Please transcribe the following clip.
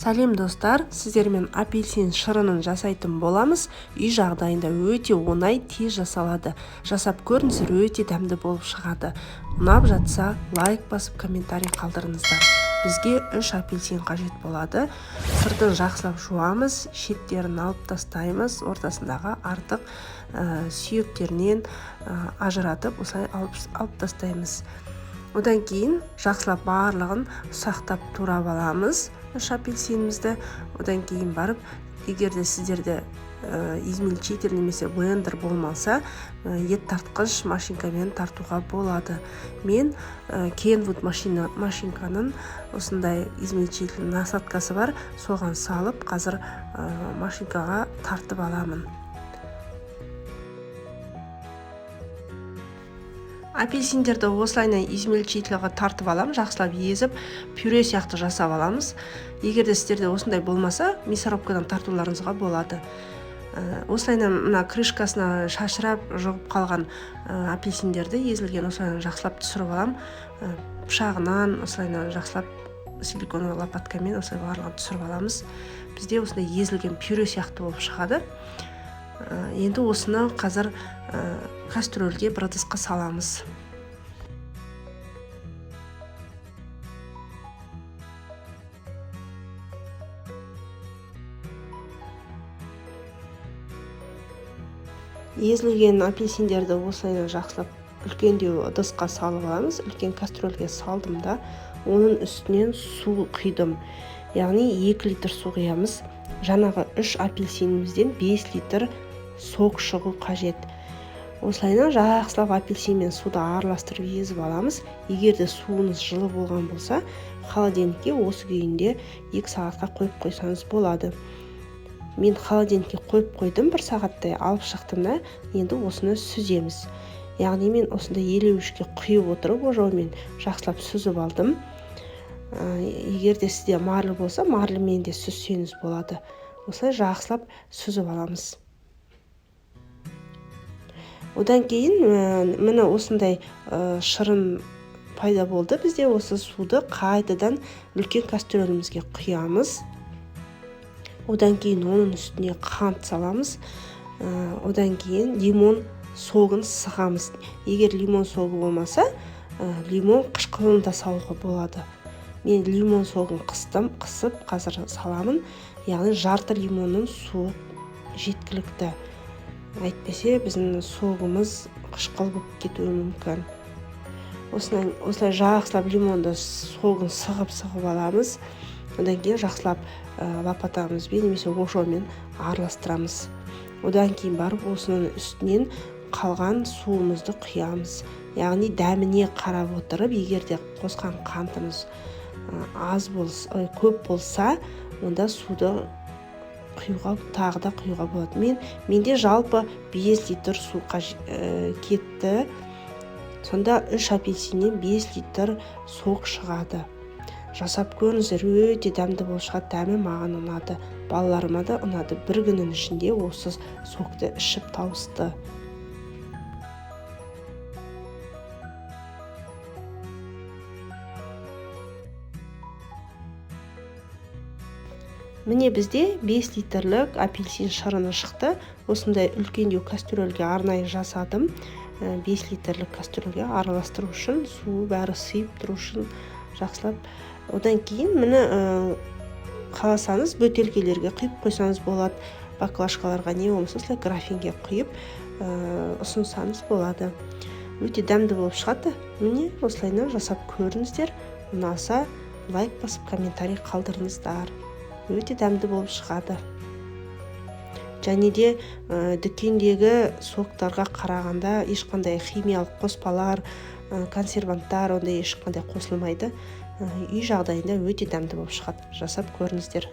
Сәлем достар, сіздермен апельсин шырынын жасайтын боламыз. Үй жағдайында өте оңай, тез жасалады. Жасап көріңіздер, өте дәмді болып шығады. Ұнап жатса, лайк басып, комментарий қалдырыңыздар. Бізге 3 апельсин қажет болады. Сыртын жақсылап жуамыз, шеттерін алып тастаймыз, ортасындағы артық сүйектерінен ажыратып, осылай алып тастаймыз. Одан кейін жақсылап барлығын ұсақтап турап аламыз 3 апельсинімізді. Одан кейін барып, егерде сіздерде измельчитель немесе блендер болмаса, ет тартқыш машинкамен тартуға болады. Мен Kenwood машинканың осындай измельчитель насадкасы бар, соған салып, қазір машинкаға тартып аламын. Апельсиндерді осылайна измельчительға тартып алам, жақсылап езіп, пюре сияқты жасап аламыз. Егерде сіздерде осындай болмаса, мясорубкадан тартуларыңызға болады. Осылайна мына крышкасына шашырап жоғып қалған апельсиндерді езілген осылайна жақсылап түсіріп алам. Пышағынан осылайна жақсылап силиконовый лопаткамен осылай барлығын түсіріп аламыз. Бізде осындай езілген пюре сияқты болып шығады. Енді осыны қазір кастрөлге бір ыдысқа саламыз. Езілген апельсиндерді осылайна жақсылап үлкендеу ыдысқа салып аламыз. Үлкен кастрөлге салдым да, оның үстінен су құйдым. Яғни 2 литр су құямыз. Жаңағы 3 апельсинімізден 5 литр сок шығу қажет. Осылайна жақсылап апельсинмен суды араластырып езіп аламыз. Егерде суыңыз жылы болған болса, холодильникке осы күйінде 2 сағатқа қойып қойсаңыз болады. Мен холодильникке қойып қойдым, 1 сағаттай алып шықтым да, енді осыны сүземіз. Яғни мен осында 53-ке құйып отырып, ожаумен жақсылап сүзіп алдым. Егерде сізде марлы болса, марлымен де сүзсеңіз болады. Осылай жақсылап сүзіп аламыз. Одан кейін міне осындай шырын пайда болды. Бізде осы суды қайтадан үлкен кастрөлімізге құямыз. Одан кейін оның үстіне қант саламыз. Одан кейін лимон согын сығамыз. Егер лимон согы болмаса, лимон қышқылын да салуға болады. Мен лимон согын қысып, қазір саламын. Яғни жарты лимонның суы жеткілікті. Әйтпесе, біздің соғымыз қышқыл болып кетуі мүмкін. Осылай жақсылап лимонды соғын сығып аламыз. Одан кейін жақсылап лопатамызбен немесе ошаумен араластырамыз. Одан кейін барып осының үстінен қалған суымызды құямыз. Яғни дәміне қарап отырып, егерде қосқан қантымыз көп болса, онда суды тағы да құюға болады. Менде жалпы 5 литр су кетті. Сонда 3 апельсиннен 5 литр сок шығады. Жасап көріңіздер, өте дәмді болып шығады. Дәмі маған ұнады. Балаларыма да ұнады. Бір күннің ішінде осы сокты ішіп тауысты. Міне бізде 5 литрлік апельсин шырыны шықты. Осындай үлкендеу кастрөлге арнайы жасадым. 5 литрлік кастрөлге араластыру үшін, су бәрі сыйып тұру үшін жақсылап. Одан кейін міне қаласаңыз бөтелкелерге құйып қойсаңыз болады. Баклажкаларға не болмаса осылай графинге құйып ұсынсаңыз болады. Өте дәмді болып шығады. Міне осылайна жасап көріңіздер. Ұнаса лайк басып, комментарий қалдырыңыздар. Өте дәмді болып шығады. Және де дүкендегі соктарға қарағанда ешқандай химиялық қоспалар, консерванттар ондай ешқандай қосылмайды. Үй жағдайында өте дәмді болып шығады. Жасап көріңіздер.